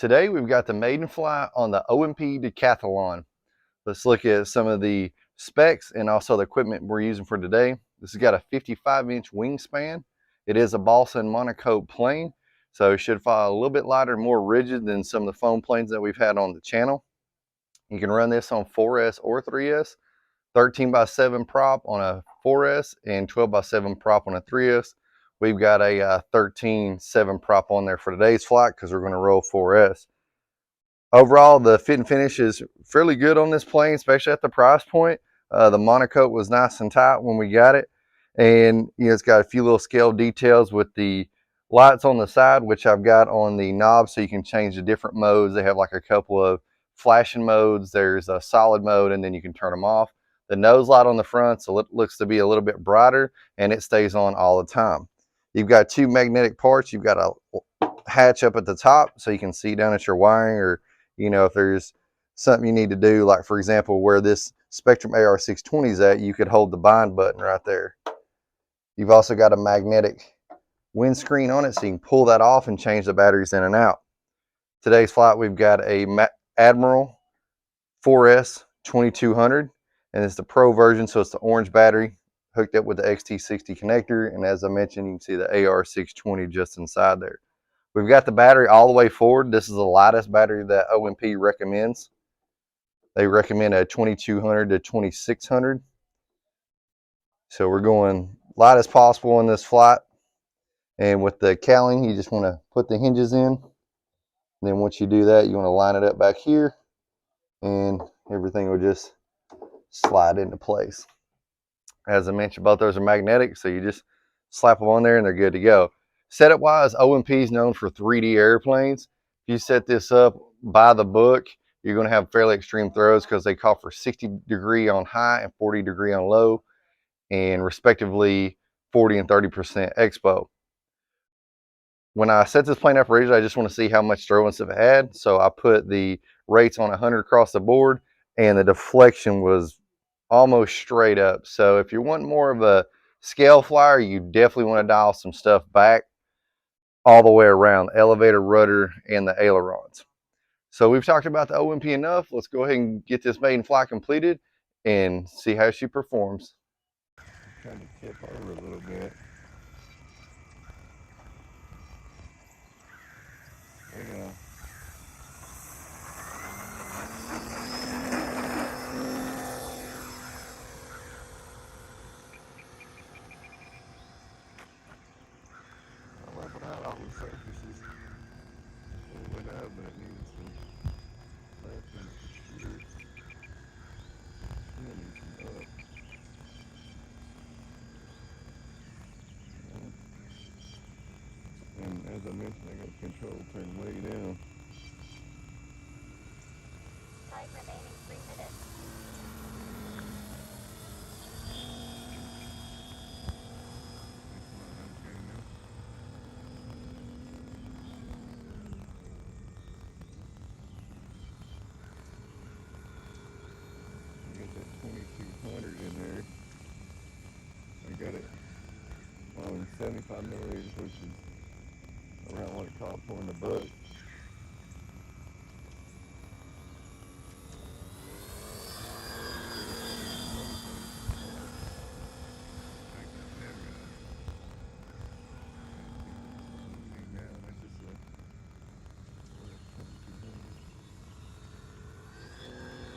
Today we've got the maiden flight on the OMP Decathlon. Let's look at some of the specs and also the equipment we're using for today. This has got a 55-inch wingspan. It is a balsa and monocoque plane, so it should fly a little bit lighter, more rigid than some of the foam planes that we've had on the channel. You can run this on 4S or 3S, 13x7 prop on a 4S and 12x7 prop on a 3S. We've got a 13.7 prop on there for today's flight because we're going to roll 4S. Overall, the fit and finish is fairly good on this plane, especially at the price point. The monocoque was nice and tight when we got it, and it's got a few little scale details with the lights on the side, which I've got on the knob so you can change the different modes. They have like a couple of flashing modes. There's a solid mode, and then you can turn them off. The nose light on the front so it looks to be a little bit brighter, and it stays on all the time. You've got two magnetic parts. You've got a hatch up at the top so you can see down at your wiring, or if there's something you need to do, like for example where this Spectrum AR620 is at, you could hold the bind button right there. You've also got a magnetic windscreen on it so you can pull that off and change the batteries in and out. Today's flight we've got a Admiral 4S 2200, and it's the Pro version, so it's the orange battery hooked up with the XT60 connector, and as I mentioned, you can see the AR620 just inside there. We've got the battery all the way forward. This is the lightest battery that OMP recommends. They recommend a 2200 to 2600. So we're going light as possible in this flight. And with the cowling, you just want to put the hinges in. And then once you do that, you want to line it up back here, and everything will just slide into place. As I mentioned, both those are magnetic, so you just slap them on there and they're good to go. Setup wise, OMP is known for 3D airplanes. If you set this up by the book, you're going to have fairly extreme throws because they call for 60° on high and 40° on low, and respectively 40 and 30% expo. When I set this plane up originally, I just want to see how much throw and stuff it had, so I put the rates on 100 across the board, and the deflection was almost straight up. So if you want more of a scale flyer, you definitely want to dial some stuff back all the way around, the elevator, rudder, and the ailerons. So we've talked about the OMP enough. Let's go ahead and get this maiden flight completed and see how she performs. Trying to tip over a little bit. There you go. I leveled out all the surfaces. It went up, but it needs some left and here. And it needs some up. And as I mentioned, I got the control turned way down. Flight remaining 3 minutes. Got that 2200 in there. I got it on 75 millimeters, which is around what it called for in the book.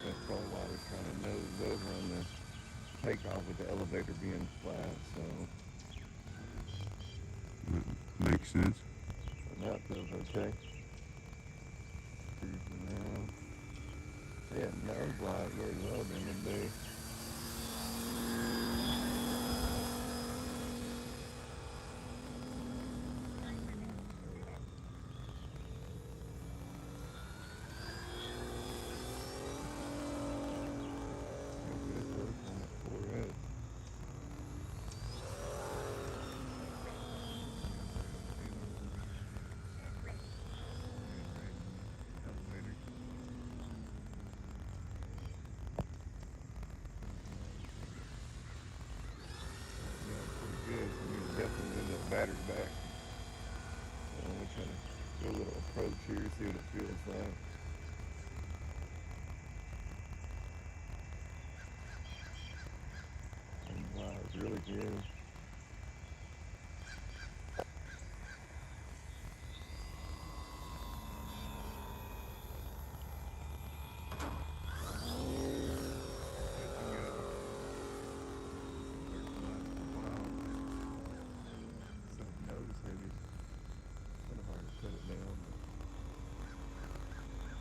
That's probably why we kind of nosed over on the takeoff with the elevator being flat, so. Makes sense. So now it feels okay. Cruising around. Yeah, nose light very low during the day. really good.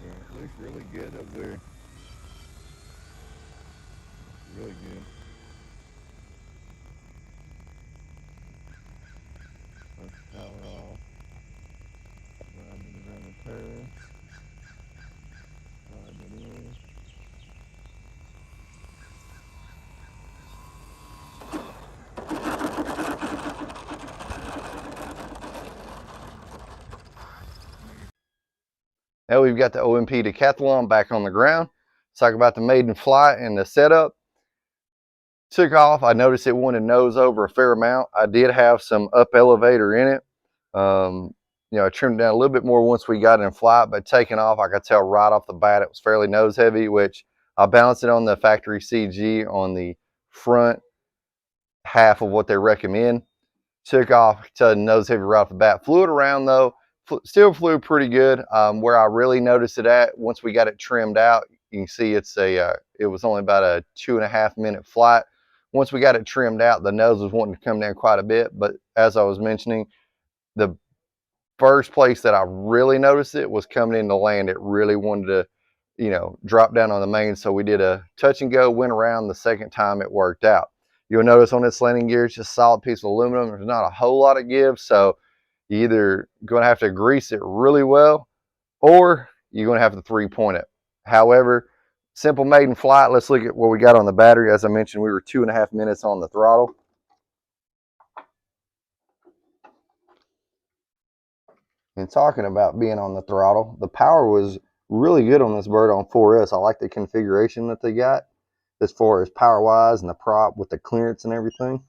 It looks really good up there. Really good. Let's power off. Riding it around the turn. Riding it in. Now we've got the OMP Decathlon back on the ground. Let's talk about the maiden flight and the setup. Took off. I noticed it wanted to nose over a fair amount. I did have some up elevator in it. You know, I trimmed down a little bit more once we got in flight, but taking off, I could tell right off the bat it was fairly nose heavy, which I balanced it on the factory CG on the front half of what they recommend. Took off, tell the nose heavy right off the bat. Flew it around though, still flew pretty good. Where I really noticed it at, once we got it trimmed out, you can see it's it was only about a 2.5 minute flight. Once we got it trimmed out, the nose was wanting to come down quite a bit, but as I was mentioning, the first place that I really noticed it was coming into land. It really wanted to, you know, drop down on the main, so we did a touch and go, went around. The second time it worked out. You'll notice on this landing gear, it's just a solid piece of aluminum. There's not a whole lot of give, so you're either going to have to grease it really well, or you're going to have to 3-point it. However, simple maiden flight. Let's look at what we got on the battery. As I mentioned, we were 2.5 minutes on the throttle. And talking about being on the throttle, the power was really good on this bird on 4S. I like the configuration that they got as far as power wise and the prop with the clearance and everything.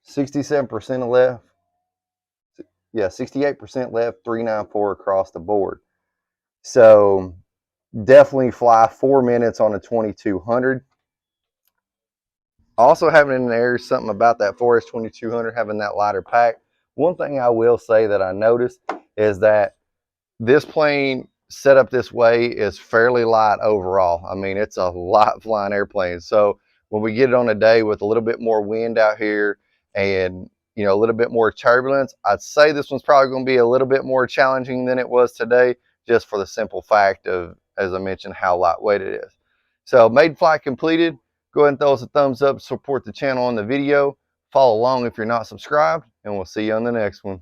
67% left. Yeah, 68% left, 394 across the board. So definitely fly 4 minutes on a 2200. Also having in there something about that 4S 2200 having that lighter pack. One thing I will say that I noticed is that this plane set up this way is fairly light overall. I mean, it's a light flying airplane. So when we get it on a day with a little bit more wind out here and, you know, a little bit more turbulence, I'd say this one's probably going to be a little bit more challenging than it was today, just for the simple fact of, as I mentioned, how lightweight it is. So maiden flight completed. Go ahead and throw us a thumbs up, support the channel on the video. Follow along if you're not subscribed, and we'll see you on the next one.